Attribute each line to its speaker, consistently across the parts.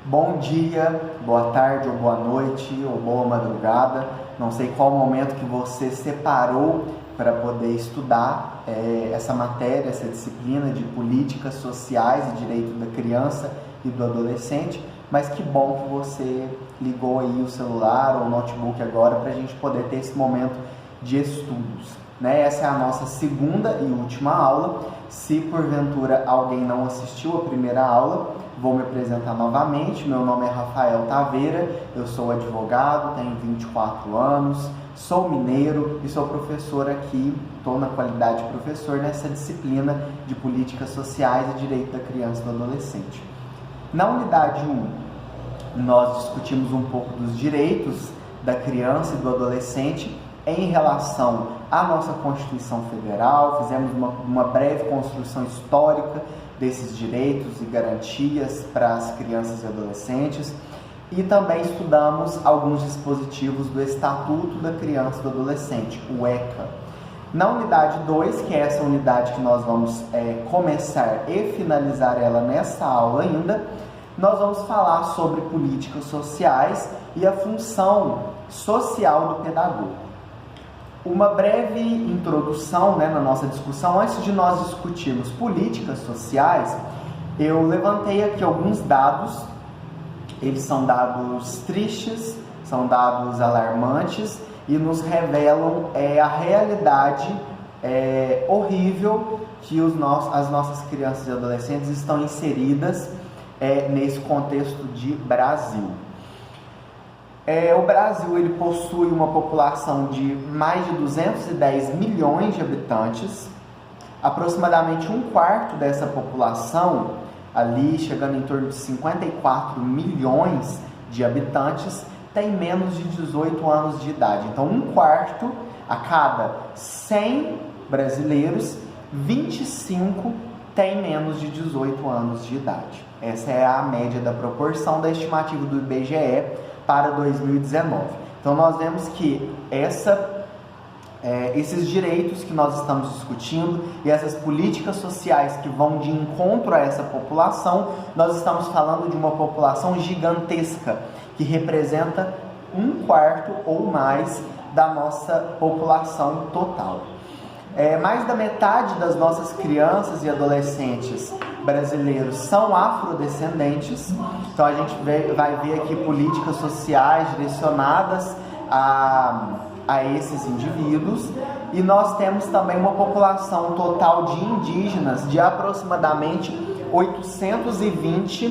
Speaker 1: Bom dia, boa tarde ou boa noite ou boa madrugada. Não sei qual momento que você separou para poder estudar essa matéria, essa disciplina de políticas sociais e direito da criança e do adolescente, mas que bom que você ligou aí o celular ou o notebook agora para a gente poder ter esse momento de estudos. Essa é a nossa segunda e última aula. Se porventura alguém não assistiu a primeira aula, vou me apresentar novamente. Meu nome é Rafael Taveira, eu sou advogado, tenho 24 anos, sou mineiro e sou professor aqui, estou na qualidade de professor nessa disciplina de políticas sociais e direito da criança e do adolescente. Na unidade 1, nós discutimos um pouco dos direitos da criança e do adolescente em relação à nossa Constituição Federal, fizemos uma breve construção histórica desses direitos e garantias para as crianças e adolescentes e também estudamos alguns dispositivos do Estatuto da Criança e do Adolescente, o ECA. Na unidade 2, que é essa unidade que nós vamos começar e finalizar ela nessa aula ainda, nós vamos falar sobre políticas sociais e a função social do pedagogo. Uma breve introdução na nossa discussão. Antes de nós discutirmos políticas sociais, eu levantei aqui alguns dados. Eles são dados tristes, são dados alarmantes e nos revelam a realidade horrível que as nossas crianças e adolescentes estão inseridas nesse contexto de Brasil. O Brasil ele possui uma população de mais de 210 milhões de habitantes. Aproximadamente um quarto dessa população, ali chegando em torno de 54 milhões de habitantes, tem menos de 18 anos de idade. Então, um quarto a cada 100 brasileiros, 25 tem menos de 18 anos de idade. Essa é a média da proporção da estimativa do IBGE para 2019. Então, nós vemos que esses direitos que nós estamos discutindo e essas políticas sociais que vão de encontro a essa população, nós estamos falando de uma população gigantesca, que representa um quarto ou mais da nossa população total. Mais da metade das nossas crianças e adolescentes brasileiros são afrodescendentes. Então a gente vai ver aqui políticas sociais direcionadas a esses indivíduos. E nós temos também uma população total de indígenas de aproximadamente 820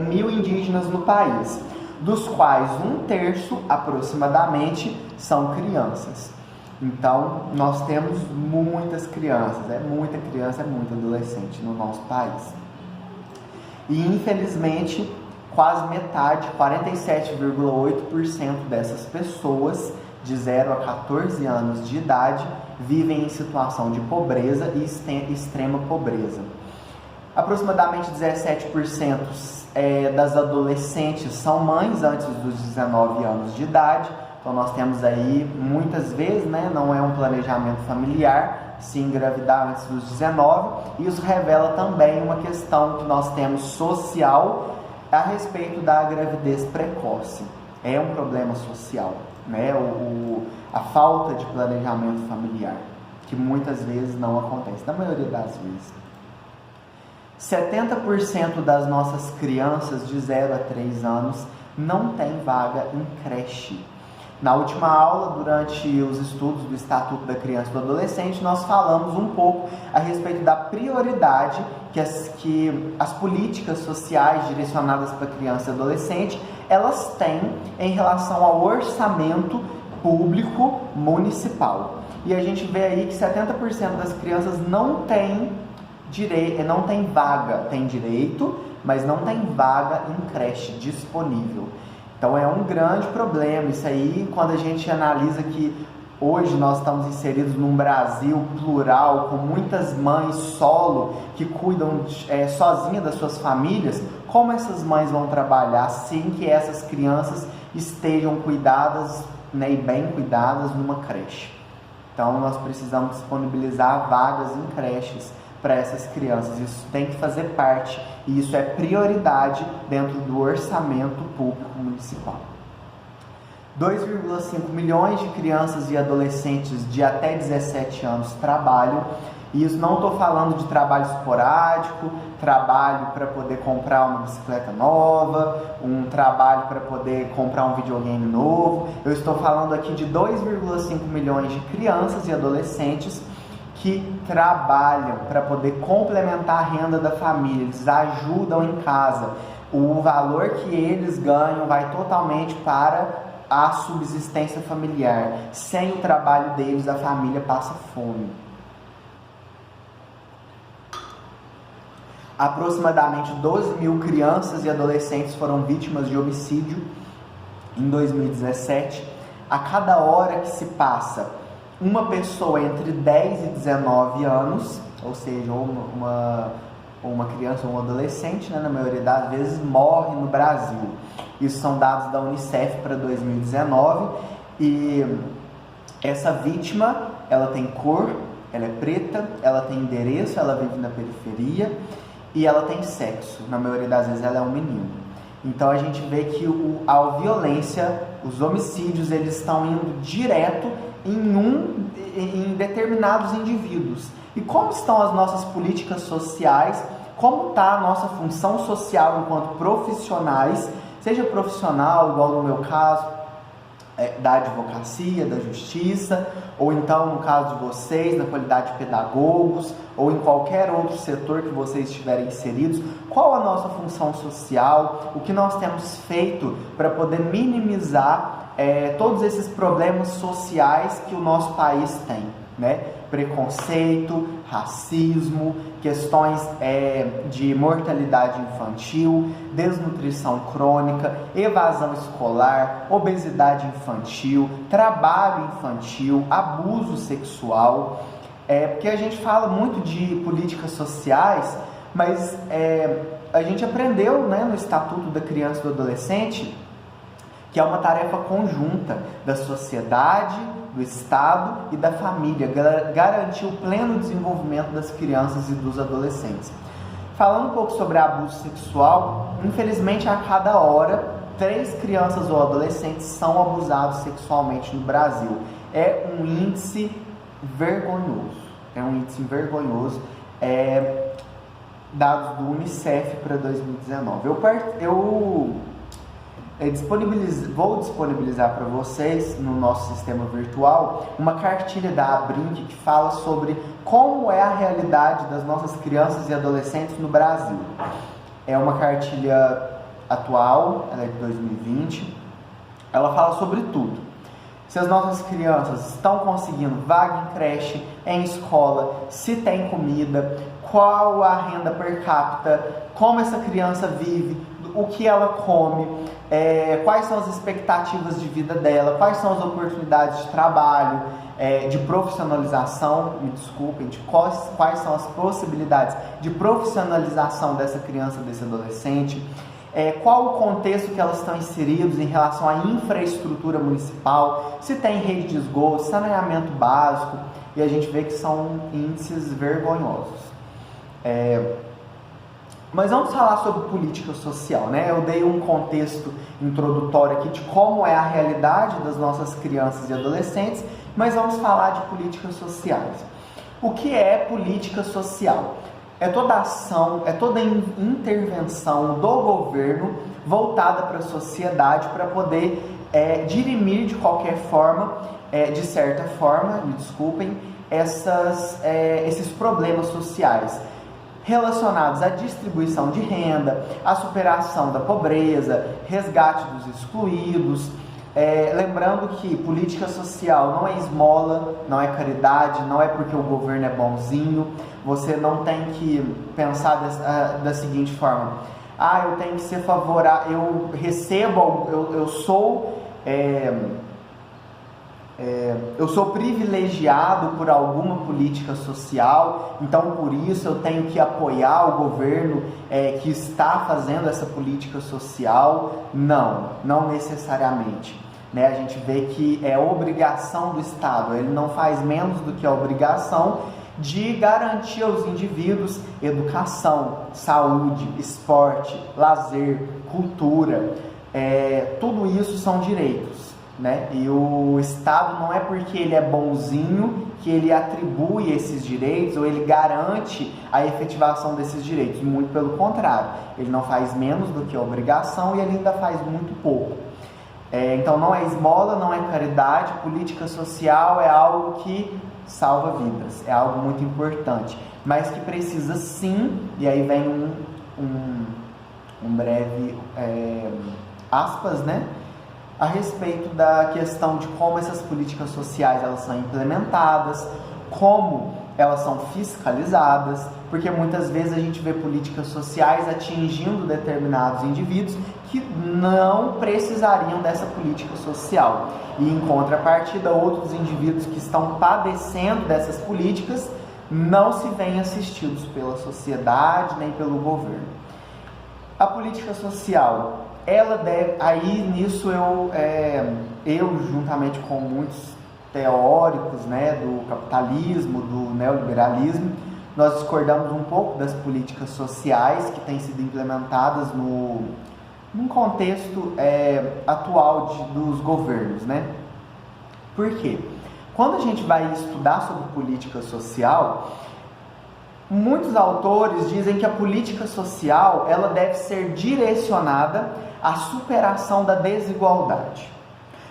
Speaker 1: mil indígenas no país, dos quais um terço aproximadamente são crianças. Então, nós temos muitas crianças, muita criança, muito adolescente no nosso país. E, infelizmente, quase metade, 47,8% dessas pessoas de 0 a 14 anos de idade vivem em situação de pobreza e extrema pobreza. Aproximadamente 17% das adolescentes são mães antes dos 19 anos de idade. Então nós temos aí, muitas vezes, não é um planejamento familiar se engravidar antes dos 19. Isso revela também uma questão que nós temos social a respeito da gravidez precoce. É um problema social, a falta de planejamento familiar, que muitas vezes não acontece, na maioria das vezes. 70% das nossas crianças de 0 a 3 anos não tem vaga em creche. Na última aula, durante os estudos do Estatuto da Criança e do Adolescente, nós falamos um pouco a respeito da prioridade que as políticas sociais direcionadas para criança e adolescente, elas têm em relação ao orçamento público municipal. E a gente vê aí que 70% das crianças não tem vaga, tem direito, mas não tem vaga em creche disponível. Então é um grande problema isso aí, quando a gente analisa que hoje nós estamos inseridos num Brasil plural, com muitas mães solo que cuidam sozinhas das suas famílias. Como essas mães vão trabalhar sem que essas crianças estejam cuidadas e bem cuidadas numa creche? Então nós precisamos disponibilizar vagas em creches para essas crianças. Isso tem que fazer parte e isso é prioridade dentro do orçamento público municipal. 2,5 milhões de crianças e adolescentes de até 17 anos trabalham. E isso não estou falando de trabalho esporádico, trabalho para poder comprar uma bicicleta nova, um trabalho para poder comprar um videogame novo. Eu estou falando aqui de 2,5 milhões de crianças e adolescentes que trabalham para poder complementar a renda da família. Eles ajudam em casa. O valor que eles ganham vai totalmente para a subsistência familiar. Sem o trabalho deles, a família passa fome. Aproximadamente 12 mil crianças e adolescentes foram vítimas de homicídio em 2017. A cada hora que se passa, uma pessoa entre 10 e 19 anos, ou seja, uma criança ou um adolescente, na maioria das vezes, morre no Brasil. Isso são dados da Unicef para 2019. E essa vítima, ela tem cor, ela é preta, ela tem endereço, ela vive na periferia e ela tem sexo. Na maioria das vezes ela é um menino. Então a gente vê que a violência, os homicídios, eles estão indo direto em determinados indivíduos. E como estão as nossas políticas sociais? Como está a nossa função social enquanto profissionais, seja profissional, igual no meu caso, da advocacia, da justiça, ou então no caso de vocês, na qualidade de pedagogos, ou em qualquer outro setor que vocês estiverem inseridos, qual a nossa função social, o que nós temos feito para poder minimizar todos esses problemas sociais que o nosso país tem, né? Preconceito, racismo, questões de mortalidade infantil, desnutrição crônica, evasão escolar, obesidade infantil, trabalho infantil, abuso sexual. Porque a gente fala muito de políticas sociais, mas a gente aprendeu, né, no Estatuto da Criança e do Adolescente que é uma tarefa conjunta da sociedade, do Estado e da família, garantir o pleno desenvolvimento das crianças e dos adolescentes. Falando um pouco sobre abuso sexual, infelizmente a cada hora 3 crianças ou adolescentes são abusados sexualmente no Brasil. É um índice vergonhoso. Dados do Unicef para 2019. Vou disponibilizar para vocês no nosso sistema virtual uma cartilha da Abrinq que fala sobre como é a realidade das nossas crianças e adolescentes no Brasil. É uma cartilha atual, ela é de 2020, ela fala sobre tudo. Se as nossas crianças estão conseguindo vaga em creche, em escola, se tem comida, qual a renda per capita, como essa criança vive, o que ela come, quais são as expectativas de vida dela, quais são as oportunidades de trabalho, de profissionalização, me desculpem, de quais são as possibilidades de profissionalização dessa criança, desse adolescente, qual o contexto que elas estão inseridas em relação à infraestrutura municipal, se tem rede de esgoto, saneamento básico, e a gente vê que são índices vergonhosos. Mas vamos falar sobre política social, né? Eu dei um contexto introdutório aqui de como é a realidade das nossas crianças e adolescentes, mas vamos falar de políticas sociais. O que é política social? É toda ação, é toda intervenção do governo voltada para a sociedade para poder dirimir de qualquer forma, de certa forma, me desculpem, esses problemas sociais relacionados à distribuição de renda, à superação da pobreza, resgate dos excluídos. Lembrando que política social não é esmola, não é caridade, não é porque o governo é bonzinho. Você não tem que pensar da seguinte forma: eu tenho que ser favorável, eu recebo, eu sou privilegiado por alguma política social, então por isso eu tenho que apoiar o governo que está fazendo essa política social. Não necessariamente. Né? A gente vê que é obrigação do Estado, ele não faz menos do que a obrigação de garantir aos indivíduos educação, saúde, esporte, lazer, cultura. Tudo isso são direitos, né? E o Estado não é porque ele é bonzinho que ele atribui esses direitos ou ele garante a efetivação desses direitos. Muito pelo contrário, ele não faz menos do que a obrigação e ele ainda faz muito pouco. Então não é esmola, não é caridade, política social é algo que salva vidas, é algo muito importante, mas que precisa sim, e aí vem um breve aspas, né, a respeito da questão de como essas políticas sociais elas são implementadas, como elas são fiscalizadas, porque muitas vezes a gente vê políticas sociais atingindo determinados indivíduos que não precisariam dessa política social. E em contrapartida, outros indivíduos que estão padecendo dessas políticas não se veem assistidos pela sociedade nem pelo governo. A política social, ela deve, aí nisso eu juntamente com muitos teóricos, né, do capitalismo, do neoliberalismo, nós discordamos um pouco das políticas sociais que têm sido implementadas num contexto atual dos governos, né? Por quê? Quando a gente vai estudar sobre política social, muitos autores dizem que a política social ela deve ser direcionada à superação da desigualdade.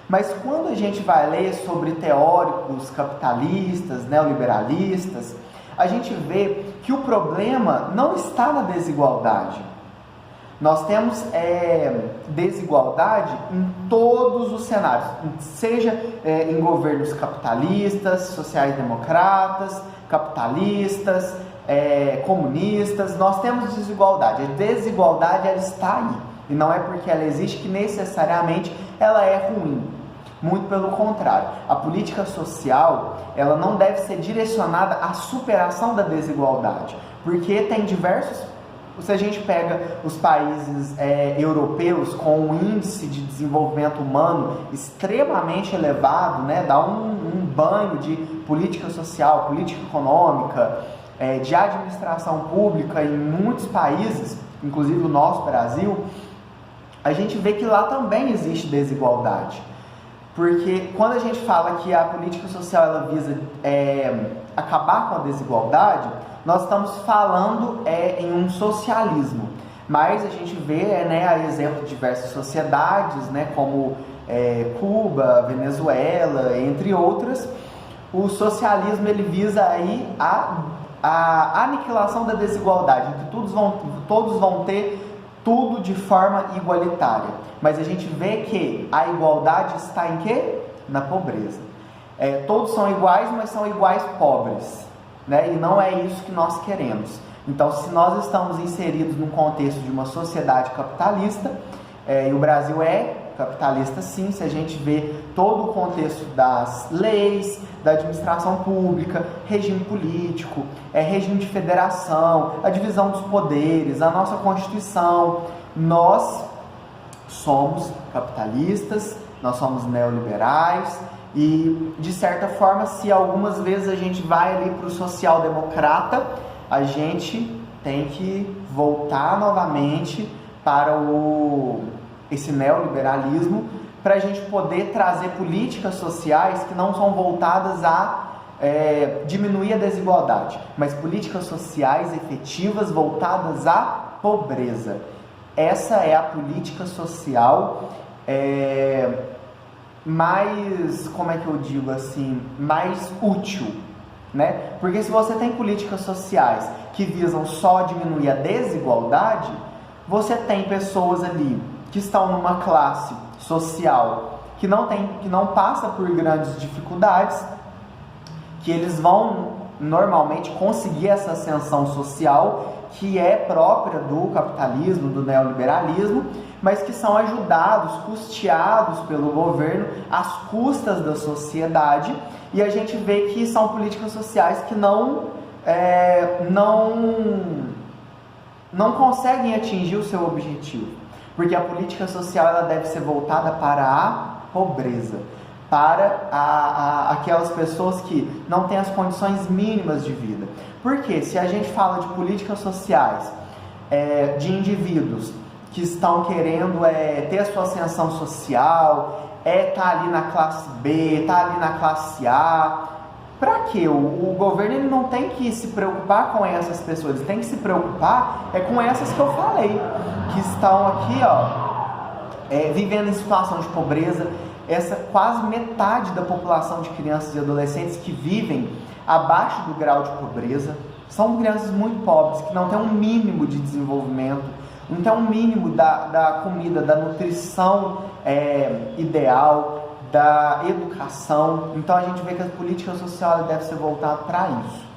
Speaker 1: Mas quando a gente vai ler sobre teóricos capitalistas, neoliberalistas, a gente vê que o problema não está na desigualdade. Nós temos desigualdade em todos os cenários, seja em governos capitalistas, sociais-democratas, capitalistas, comunistas, nós temos desigualdade. A desigualdade ela está aí, e não é porque ela existe que necessariamente ela é ruim. Muito pelo contrário, a política social ela não deve ser direcionada à superação da desigualdade, porque tem diversos. Se a gente pega os países europeus com um índice de desenvolvimento humano extremamente elevado, né, dá um banho de política social, política econômica, de administração pública em muitos países, inclusive o nosso Brasil, a gente vê que lá também existe desigualdade. Porque quando a gente fala que a política social ela visa acabar com a desigualdade, nós estamos falando em um socialismo. Mas a gente vê, a exemplo de diversas sociedades, né, como Cuba, Venezuela, entre outras, o socialismo ele visa aí a aniquilação da desigualdade, em que todos vão ter tudo de forma igualitária. Mas a gente vê que a igualdade está em quê? Na pobreza. Todos são iguais, mas são iguais pobres, né? E não é isso que nós queremos. Então, se nós estamos inseridos num contexto de uma sociedade capitalista, e o Brasil é capitalista sim, se a gente vê todo o contexto das leis, da administração pública, regime político, regime de federação, a divisão dos poderes, a nossa Constituição, nós somos capitalistas, nós somos neoliberais e, de certa forma, se algumas vezes a gente vai ali para o social-democrata, a gente tem que voltar novamente para esse neoliberalismo para a gente poder trazer políticas sociais que não são voltadas a diminuir a desigualdade, mas políticas sociais efetivas voltadas à pobreza. Essa é a política social mais, como é que eu digo assim, mais útil, né? Porque se você tem políticas sociais que visam só diminuir a desigualdade, você tem pessoas ali que estão numa classe social que não passa por grandes dificuldades, que eles vão normalmente conseguir essa ascensão social que é própria do capitalismo, do neoliberalismo, mas que são ajudados, custeados pelo governo às custas da sociedade, e a gente vê que são políticas sociais que não conseguem atingir o seu objetivo, porque a política social ela deve ser voltada para a pobreza. para aquelas pessoas que não têm as condições mínimas de vida. Porque se a gente fala de políticas sociais, de indivíduos que estão querendo ter a sua ascensão social, tá ali na classe B, tá ali na classe A, para quê? O governo ele não tem que se preocupar com essas pessoas, ele tem que se preocupar com essas que eu falei, que estão aqui, vivendo em situação de pobreza. Essa quase metade da população de crianças e adolescentes que vivem abaixo do grau de pobreza são crianças muito pobres, que não têm um mínimo de desenvolvimento, não têm um mínimo da comida, da nutrição ideal, da educação. Então a gente vê que a política social deve ser voltada para isso.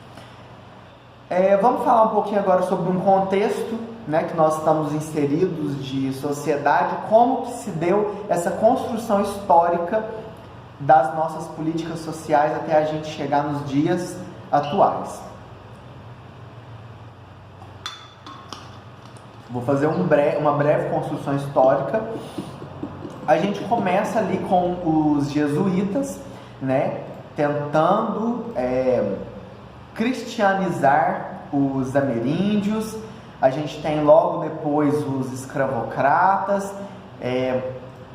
Speaker 1: Vamos falar um pouquinho agora sobre um contexto, né, que nós estamos inseridos de sociedade, como que se deu essa construção histórica das nossas políticas sociais até a gente chegar nos dias atuais. Vou fazer uma breve construção histórica. A gente começa ali com os jesuítas, né, tentando cristianizar os ameríndios. A gente tem logo depois os escravocratas,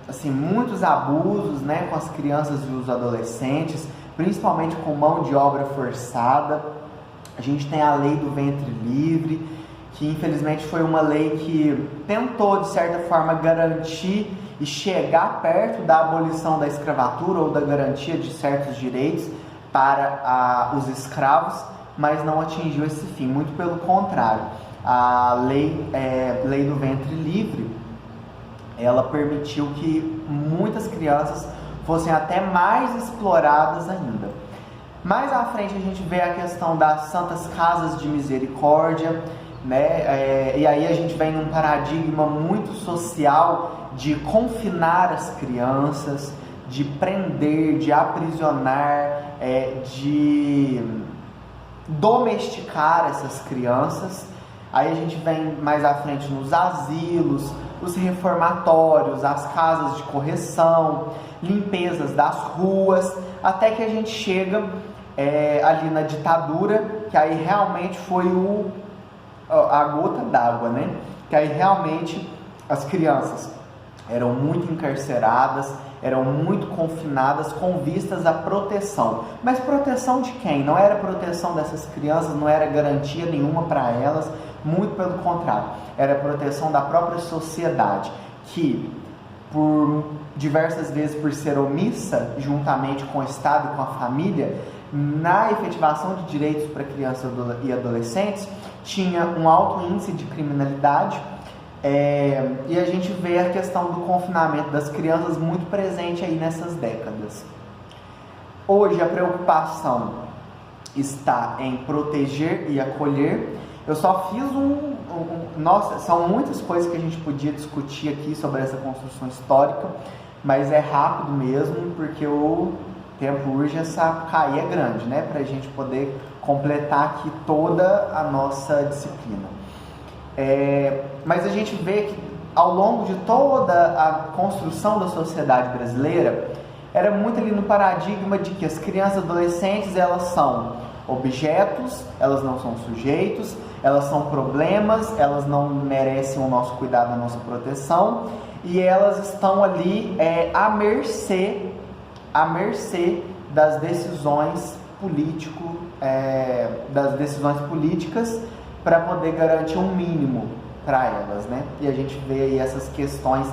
Speaker 1: assim, muitos abusos, né, com as crianças e os adolescentes, principalmente com mão de obra forçada. A gente tem a lei do ventre livre, que infelizmente foi uma lei que tentou, de certa forma, garantir e chegar perto da abolição da escravatura ou da garantia de certos direitos para os escravos, mas não atingiu esse fim, muito pelo contrário. A lei do ventre livre, ela permitiu que muitas crianças fossem até mais exploradas ainda. Mais à frente a gente vê a questão das santas casas de misericórdia, né? E aí a gente vem num paradigma muito social de confinar as crianças, de prender, de aprisionar, de domesticar essas crianças. Aí a gente vem mais à frente nos asilos, os reformatórios, as casas de correção, limpezas das ruas, até que a gente chega ali na ditadura, que aí realmente foi a gota d'água, né? Que aí realmente as crianças eram muito encarceradas, eram muito confinadas com vistas à proteção. Mas proteção de quem? Não era proteção dessas crianças, não era garantia nenhuma para elas, muito pelo contrário, era proteção da própria sociedade, que por diversas vezes, por ser omissa, juntamente com o Estado e com a família, na efetivação de direitos para crianças e adolescentes, tinha um alto índice de criminalidade. E a gente vê a questão do confinamento das crianças muito presente aí nessas décadas. Hoje a preocupação está em proteger e acolher. Eu só fiz nossa, são muitas coisas que a gente podia discutir aqui sobre essa construção histórica, mas é rápido mesmo, porque o tempo urge, essa caia é grande, né, para a gente poder completar aqui toda a nossa disciplina. Mas a gente vê que ao longo de toda a construção da sociedade brasileira, era muito ali no paradigma de que as crianças e adolescentes, elas são objetos, elas não são sujeitos, elas são problemas, elas não merecem o nosso cuidado, a nossa proteção, e elas estão ali à mercê das decisões políticas para poder garantir um mínimo para elas, né? E a gente vê aí essas questões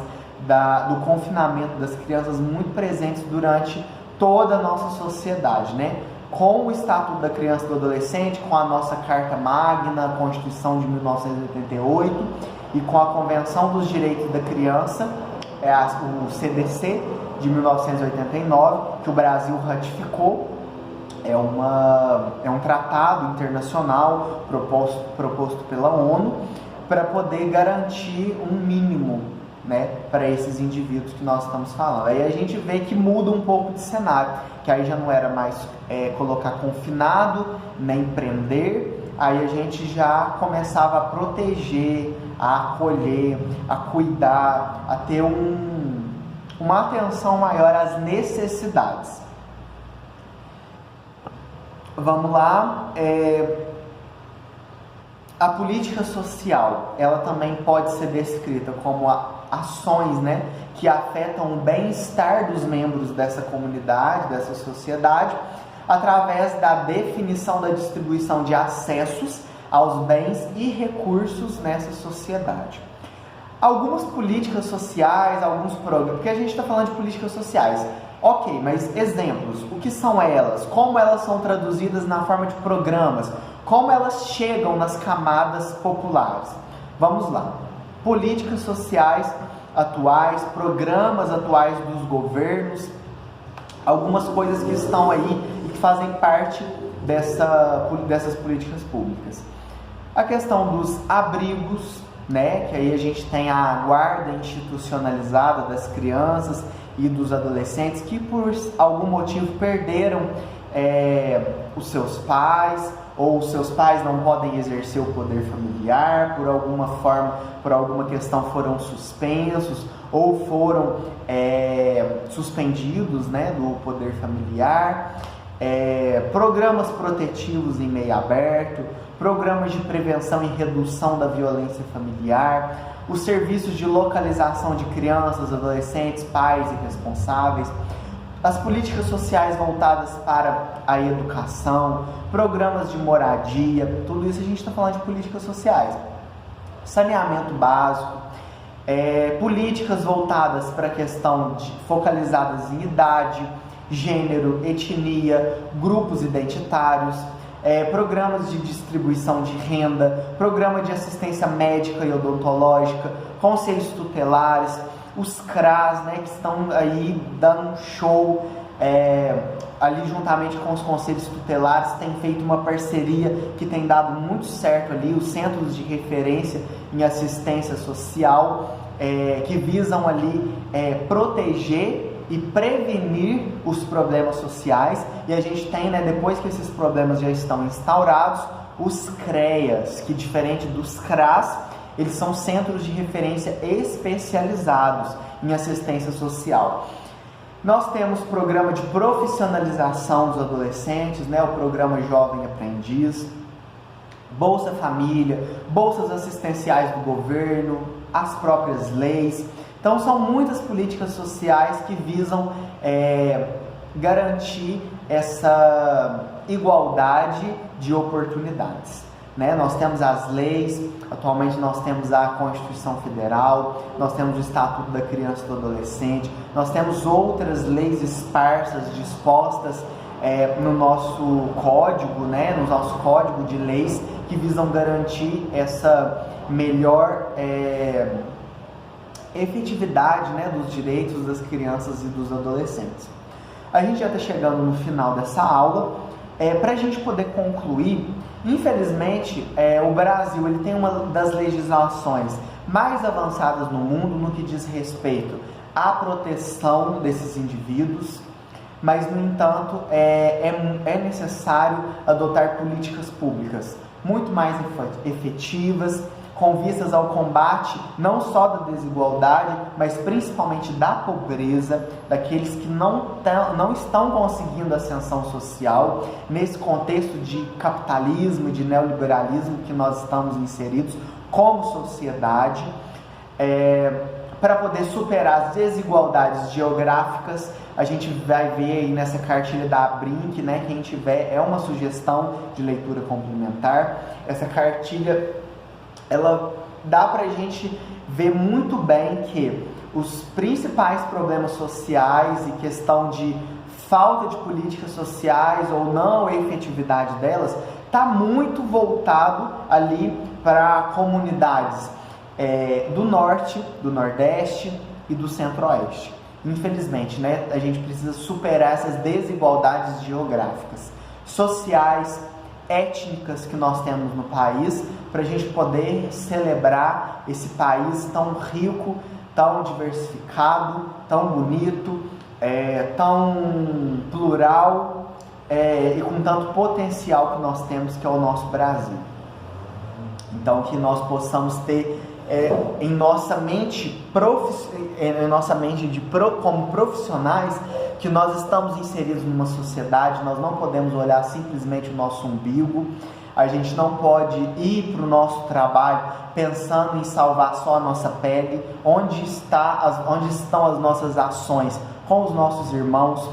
Speaker 1: do confinamento das crianças muito presentes durante toda a nossa sociedade, né? Com o Estatuto da Criança e do Adolescente, com a nossa Carta Magna, a Constituição de 1988 e com a Convenção dos Direitos da Criança, o CDC de 1989, que o Brasil ratificou. É um tratado internacional proposto pela ONU para poder garantir um mínimo, né, para esses indivíduos que nós estamos falando. Aí a gente vê que muda um pouco de cenário, que aí já não era mais colocar confinado, nem prender, aí a gente já começava a proteger, a acolher, a cuidar, a ter uma atenção maior às necessidades. Vamos lá, a política social, ela também pode ser descrita como ações, né, que afetam o bem-estar dos membros dessa comunidade, dessa sociedade, através da definição da distribuição de acessos aos bens e recursos nessa sociedade. Algumas políticas sociais, alguns programas, porque a gente está falando de políticas sociais, ok, mas exemplos, o que são elas? Como elas são traduzidas na forma de programas? Como elas chegam nas camadas populares? Vamos lá. Políticas sociais atuais, programas atuais dos governos, algumas coisas que estão aí e que fazem parte dessas políticas públicas. A questão dos abrigos, né, que aí a gente tem a guarda institucionalizada das crianças e dos adolescentes que por algum motivo perderam os seus pais, ou os seus pais não podem exercer o poder familiar, por alguma forma, por alguma questão foram suspensos ou foram suspendidos, né, do poder familiar, programas protetivos em meio aberto, programas de prevenção e redução da violência familiar, os serviços de localização de crianças, adolescentes, pais e responsáveis, as políticas sociais voltadas para a educação, programas de moradia, tudo isso a gente está falando de políticas sociais. Saneamento básico, políticas voltadas para a questão focalizadas em idade, gênero, etnia, grupos identitários, programas de distribuição de renda, programa de assistência médica e odontológica, conselhos tutelares, os CRAs, né, que estão aí dando um show, ali juntamente com os conselhos tutelares, tem feito uma parceria que tem dado muito certo ali, os centros de referência em assistência social, que visam ali proteger e prevenir os problemas sociais, e a gente tem, né, depois que esses problemas já estão instaurados, os CREAs, que diferente dos CRAs, eles são centros de referência especializados em assistência social. Nós temos programa de profissionalização dos adolescentes, né, o programa Jovem Aprendiz, Bolsa Família, bolsas assistenciais do governo, as próprias leis. Então são muitas políticas sociais que visam garantir essa igualdade de oportunidades. Né? Nós temos as leis, atualmente nós temos a Constituição Federal, nós temos o Estatuto da Criança e do Adolescente, nós temos outras leis esparsas dispostas no nosso código, né? No nosso código de leis, que visam garantir essa melhor efetividade, né, dos direitos das crianças e dos adolescentes. A gente já está chegando no final dessa aula. Para a gente poder concluir, infelizmente, o Brasil ele tem uma das legislações mais avançadas no mundo no que diz respeito à proteção desses indivíduos, mas, no entanto, é necessário adotar políticas públicas muito mais efetivas, com vistas ao combate não só da desigualdade, mas principalmente da pobreza, daqueles que não estão conseguindo ascensão social, nesse contexto de capitalismo e de neoliberalismo que nós estamos inseridos como sociedade, para poder superar as desigualdades geográficas. A gente vai ver aí nessa cartilha da Abrinq, né, quem tiver, é uma sugestão de leitura complementar. Essa cartilha ela dá para a gente ver muito bem que os principais problemas sociais e questão de falta de políticas sociais ou não efetividade delas está muito voltado ali para comunidades do norte, do nordeste e do centro-oeste. Infelizmente, né, a gente precisa superar essas desigualdades geográficas, sociais, étnicas que nós temos no país, para a gente poder celebrar esse país tão rico, tão diversificado, tão bonito, tão plural e com tanto potencial que nós temos, que é o nosso Brasil. Então, que nós possamos ter em nossa mente, como profissionais, que nós estamos inseridos numa sociedade, nós não podemos olhar simplesmente o nosso umbigo, a gente não pode ir para o nosso trabalho pensando em salvar só a nossa pele. Onde estão as nossas ações com os nossos irmãos?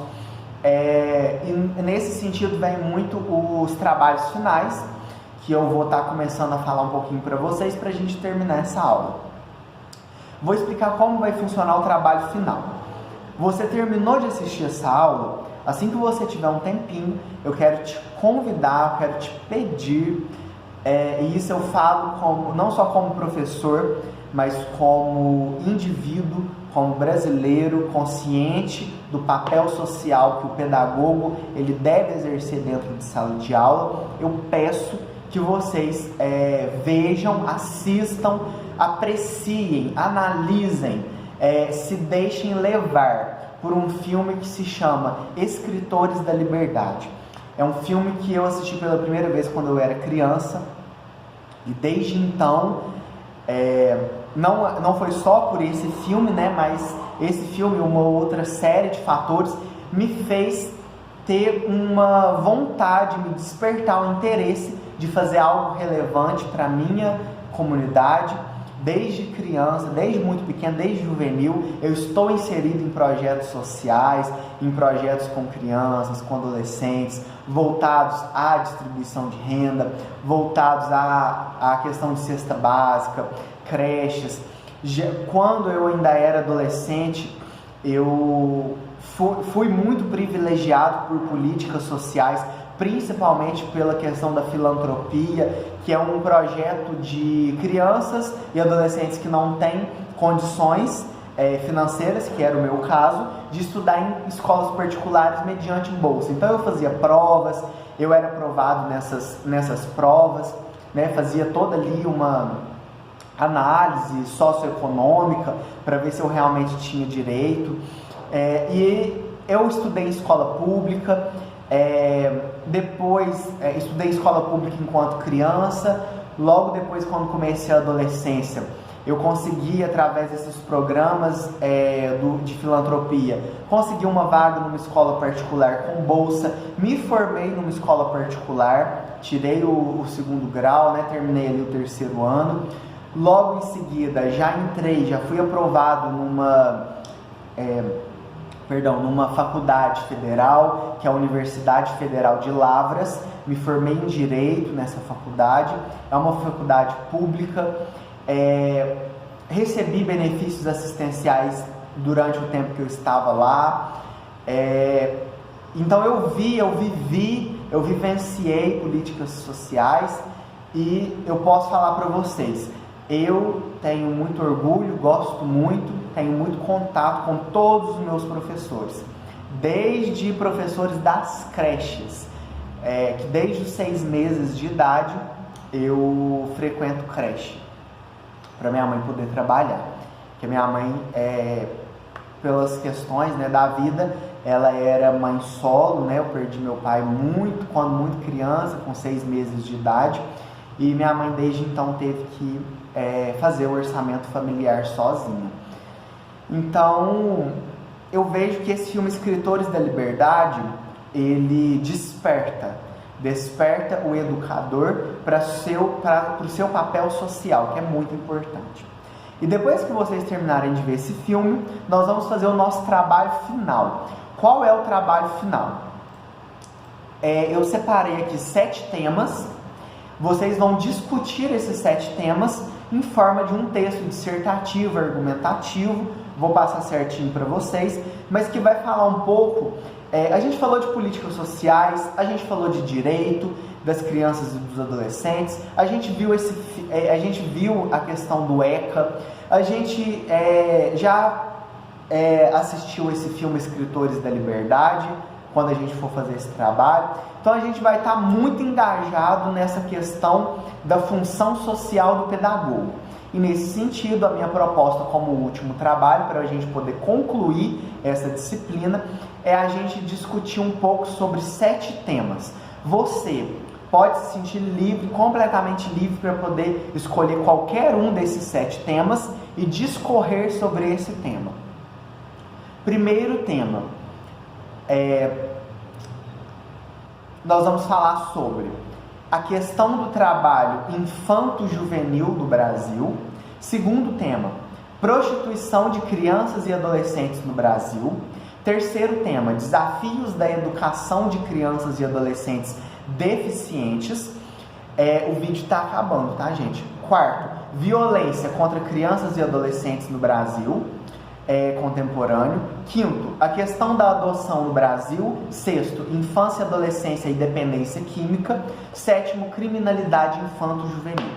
Speaker 1: E nesse sentido vem muito os trabalhos finais, que eu vou estar começando a falar um pouquinho para vocês, para a gente terminar essa aula. Vou explicar como vai funcionar o trabalho final. Você terminou de assistir essa aula, assim que você tiver um tempinho, eu quero te convidar, eu quero te pedir, e isso eu falo não só como professor, mas como indivíduo, como brasileiro consciente do papel social que o pedagogo ele deve exercer dentro de sala de aula. Eu peço que vocês vejam, assistam, apreciem, analisem, se deixem levar por um filme que se chama Escritores da Liberdade. É um filme que eu assisti pela primeira vez quando eu era criança, e desde então, não foi só por esse filme, né, mas esse filme e uma outra série de fatores me fez ter uma vontade, me despertar o interesse de fazer algo relevante para a minha comunidade. Desde criança, desde muito pequeno, desde juvenil, eu estou inserido em projetos sociais, em projetos com crianças, com adolescentes, voltados à distribuição de renda, voltados à questão de cesta básica, creches. Quando eu ainda era adolescente, eu fui muito privilegiado por políticas sociais, principalmente pela questão da filantropia, que é um projeto de crianças e adolescentes que não têm condições financeiras, que era o meu caso, de estudar em escolas particulares mediante bolsa. Então eu fazia provas, eu era aprovado nessas provas, né? Fazia toda ali uma análise socioeconômica para ver se eu realmente tinha direito, e eu estudei em escola pública. Depois estudei escola pública enquanto criança. Logo depois, quando comecei a adolescência, eu consegui, através desses programas de filantropia, consegui uma vaga numa escola particular com bolsa. Me formei numa escola particular, tirei o segundo grau, né, terminei ali o terceiro ano. Logo em seguida já fui aprovado numa faculdade federal, que é a Universidade Federal de Lavras. Me formei em Direito nessa faculdade, é uma faculdade pública. Recebi benefícios assistenciais durante o tempo que eu estava lá. Então eu vivenciei políticas sociais, e eu posso falar para vocês, eu tenho muito orgulho, gosto muito, tenho muito contato com todos os meus professores, desde professores das creches, que desde os 6 meses de idade eu frequento creche, para minha mãe poder trabalhar, porque minha mãe, pelas questões, né, da vida, ela era mãe solo, né? Eu perdi meu pai quando muito criança, com 6 meses de idade, e minha mãe desde então teve que fazer o orçamento familiar sozinha. Então eu vejo que esse filme Escritores da Liberdade, ele desperta o educador para o seu papel social, que é muito importante. E depois que vocês terminarem de ver esse filme, nós vamos fazer o nosso trabalho final. Qual é o trabalho final? Eu separei aqui 7 temas. Vocês vão discutir esses 7 temas em forma de um texto dissertativo, argumentativo. Vou passar certinho para vocês, mas que vai falar um pouco. A gente falou de políticas sociais, a gente falou de direito das crianças e dos adolescentes, a gente viu a questão do ECA, a gente já assistiu esse filme Escritores da Liberdade, quando a gente for fazer esse trabalho. Então a gente vai estar muito engajado nessa questão da função social do pedagogo. E nesse sentido, a minha proposta como último trabalho, para a gente poder concluir essa disciplina, é a gente discutir um pouco sobre 7 temas. Você, pode se sentir livre, completamente livre, para poder escolher qualquer um desses 7 temas e discorrer sobre esse tema. Primeiro tema, nós vamos falar sobre a questão do trabalho infanto-juvenil no Brasil. Segundo tema, prostituição de crianças e adolescentes no Brasil. Terceiro tema, desafios da educação de crianças e adolescentes deficientes. O vídeo está acabando, tá, gente? Quarto, violência contra crianças e adolescentes no Brasil contemporâneo. Quinto, a questão da adoção no Brasil. Sexto, infância, adolescência e dependência química. Sétimo, criminalidade infanto-juvenil.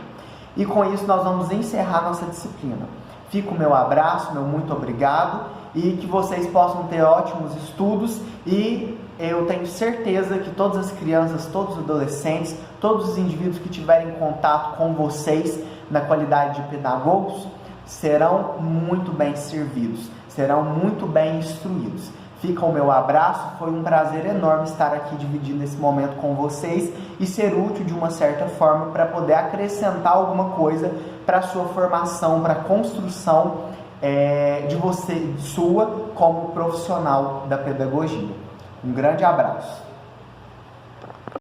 Speaker 1: E com isso nós vamos encerrar nossa disciplina. Fica o meu abraço, meu muito obrigado, e que vocês possam ter ótimos estudos, e eu tenho certeza que todas as crianças, todos os adolescentes, todos os indivíduos que tiverem contato com vocês na qualidade de pedagogos serão muito bem servidos, serão muito bem instruídos. Fica o meu abraço, foi um prazer enorme estar aqui dividindo esse momento com vocês e ser útil de uma certa forma para poder acrescentar alguma coisa para a sua formação, para a construção de você, sua como profissional da pedagogia. Um grande abraço.